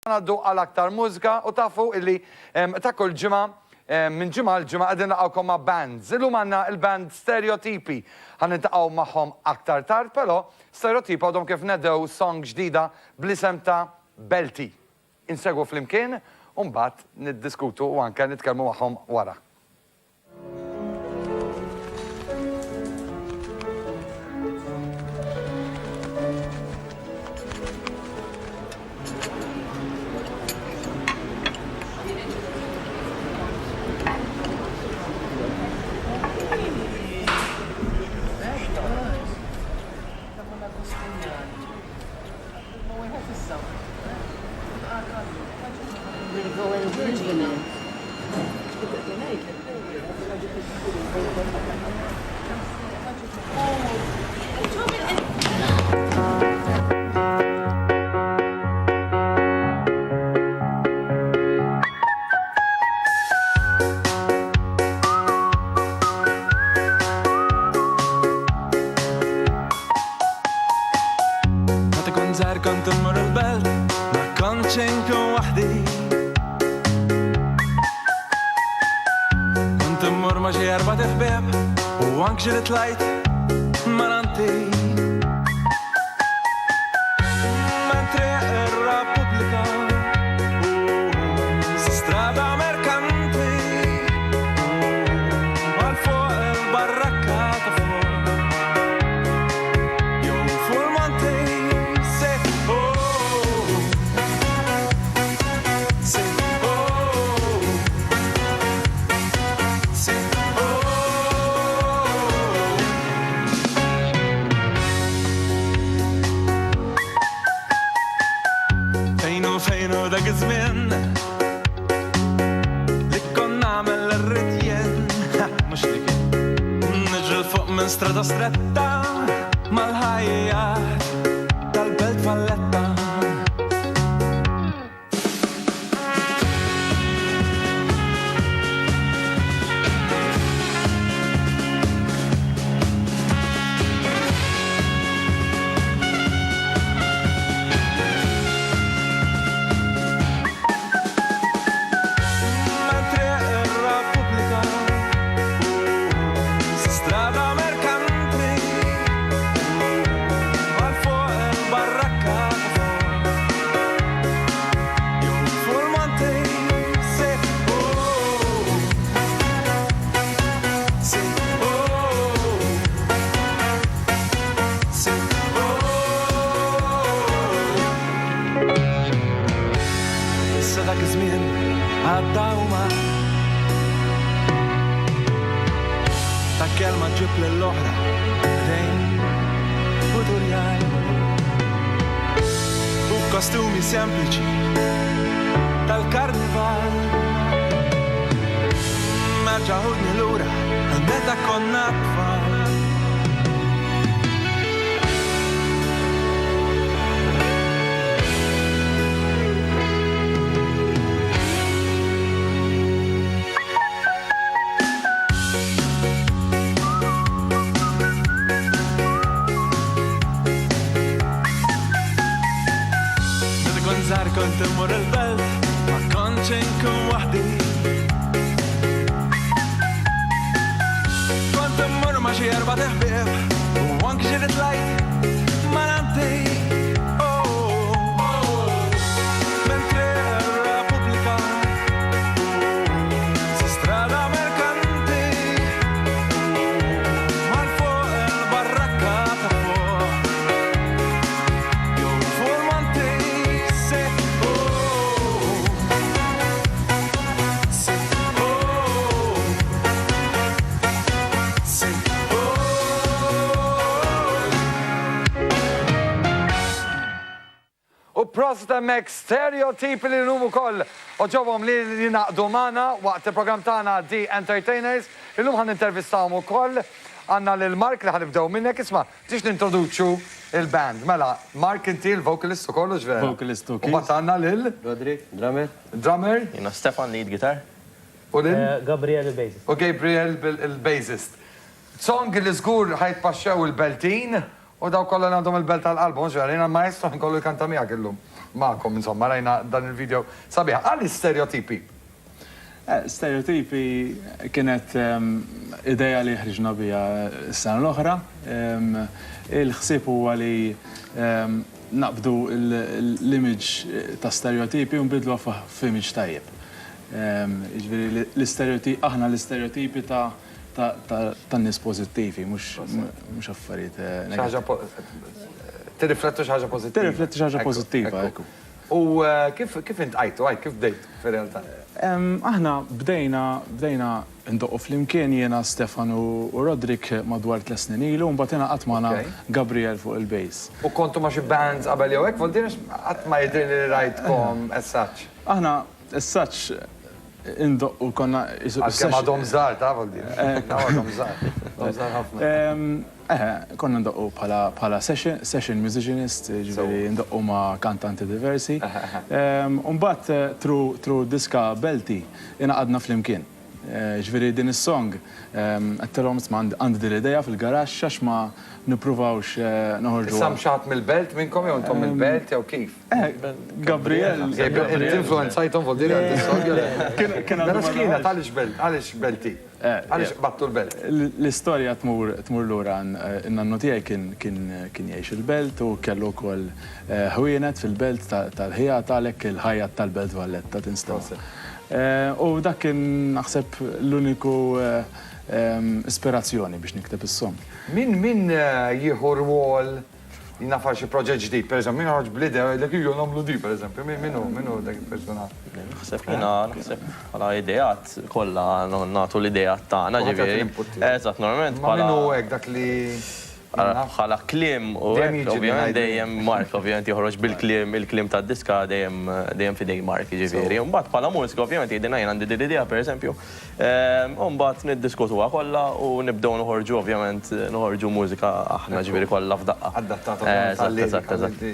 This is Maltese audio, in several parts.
Għaddu għal-aktar mużika u tafu illi ta' kull ġimma minn ġimma l-ġimma għadin naqawkom ma' bands. Illum għanna il-band Stereotipi. Għan nintaqaw maħħom aktar tard, pero Stereotipi għadhom kif nedew song ġdida blisem ta' Belti. Insegwu fl-imkien, un-bat niddiskutu u anke nitkellmu maħħom wara. كنت نمر البلد ما كنتش نكون وحدي كنت نمر ماشي 4 حباب وانك جريت طلعت مرانتي من طريق الرابوبليكا سترادا ميركانتي والفوق البركات فوق يوم فوق المونتي فينو داك الزمان اللي كنا نعمل الريتيان مش اللي كان نجري فوق من سترادا ستراتا مع الهايات تاع البلد فاليتا dak żmien għaddaw ma ta' kelma ġib lill-oħra dejn futurjal u kostumi sempliċi tal-karnival merġaħudni l-ura għal-meta konna tfal كنت نمر البلد ما كنتش نكون وحدي كنت نمر ماشي 4 حباب وانك جريت طلعت مرانتي من طريق الرابوبليكا سترادا ميركانتي مال فوق البركات فوق يوم فوق المونتي U prosta mek Stereotipi li l-lum u koll oġobom li naqdu mana waqt il-program tana The Entertainers. Il-lum għan intervistawm u koll għanna l-Mark li għanibdew minnek. Isma, tix nintroduċu il-band. Mela, Mark inti il-vocalist u kollu ġvera? Vocalist u U bat għanna lil? Rodri, drummer. Drummer? Jina Stefan, lead guitar. U lil? Gabriel il-bassist. U Gabriel il-bassist. Song li zgur ħajt paxxew il-beltin U daw kollha għandhom il-belt tal-qalbu, ġveri, jena maestro nkollu jkanta miegħek illum. ma'kom, insomma, rajna dan il-video sabiħ. Għalli stereotipi. Stereotipi kienet ideja li ħriġna bija s-sena l-oħra. Il-ħsieb huwa li naqbdu l-image ta' stereotipi u nbidlu f'image tajjeb. Aħna l-stereotipi ta' nis pozittivi, mux affarijiet. Tirriflettu xaġa pozittiva. Tirriflettu xaġa pozittiva, ekku. U kif int għajtu, kif bdejt fil-realtà? Aħna bdejna ndoqqu fl-imkien jena Stefan u Rodrik madwar 3 snin ilu, mbagħad jena qatmana Gabriel fuq il-bass. U kontu ma xi bands qabel jew hekk, voldirx qatt ma jidri li rajtkom as such. Aħna as such indoqqu konna Għalkemm għadhom żgħar ta' voldirx. Għadhom żgħar ħafna. Konna ndoqqu bħala session musicianist, ġifieri ndoqqu ma' kantanti diversi. Mbagħad tru diska Belti inaqadna fl-imkien. Ġifieri din is-song għattilhom għandi din l-idea fil-garaxx għax ma nippruvawx noħorġu. Sam xaħat mill-belt minnkom jew intom mill-belt jew kif? Gabriel. Influenzajtom voldir għand is-song. Mela x'kienet għaliex belti? Għaliex battu l-belt? L-istorja tmur lura n-nannu tiegħi kien jgħix il-belt u kellu wkoll ħwienet fil-belt tal-ħijat għalhekk il-ħajjat tal-belt Valletta tinstaw. U dak kien naħseb l-uniku ispirazzjoni biex nikteb is-song. Min jieħu rwol jinafar xi proġett ġdid, pereżempju, min ħarġ bl-idea li kienu nagħmlu di, pereżempju, minnu dak il-personal? Naħseb bħala ideat kollha nagħtu l-ideat tagħna ġifieri. Eżatt, normalment Ma minnu hekk dak li bħala kliem u ovvjament dejjem Mark ovvjament joħroġ bil-kliem, il-kliem tad-diska dejjem fidej Mark jiġifieri. Mbagħad bħala mużika ovvjament jgħidilna jien għandi din idea pereżempju. Mbagħad niddiskutuha kollha u nibdew noħorġu ovvjament noħorġu mużika aħna ġifieri kollha f'daqqa. Adattata Eżatt.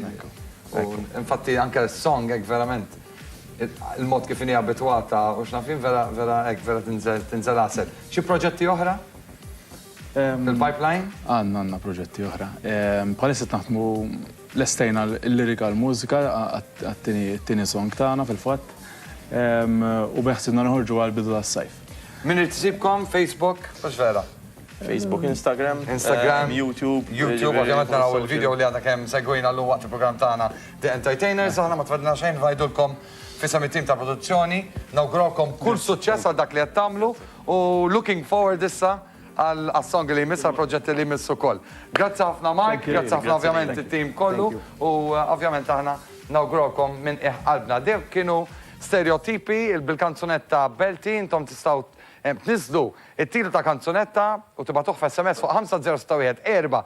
Infatti anke s-song hekk verament il-mod kif inhi abitwata u x'nafin vera hekk vera tinżel għasel. Xi proġetti oħra? Fil-pipeline? Għanna proġetti oħra. Bħalissa naħdmu l-estejna l-lirika l-mużika għat-tini song tagħna fil-fatt u beħsibna noħorġu għal-bidu tas-sajf. Min irtisibkom? Facebook? Mhux vera? Facebook, Instagram, YouTube. YouTube, ovvjament naraw il-video li għadna kemm segwina l waqt il-programm tagħna The Entertainers, aħna ma tfadna xejn vajdulkom fisem it-tim ta' produzzjoni, nawguralkom kull suċċess għal dak li qed tagħmlu u looking forward issa għal-song li jmiss, għal-proġetti li jmiss ukoll. Grazzi ħafna Mike, grazzi ħafna ovvjament il-tim kollu u ovvjament aħna nawguralkom minn qalbna. Dew kienu stereotipi bil-kanzunetta Belti, intom tistaw tniżlu it-tilu ta' kanzunetta u tibatuħ f'SMS fuq 5061 4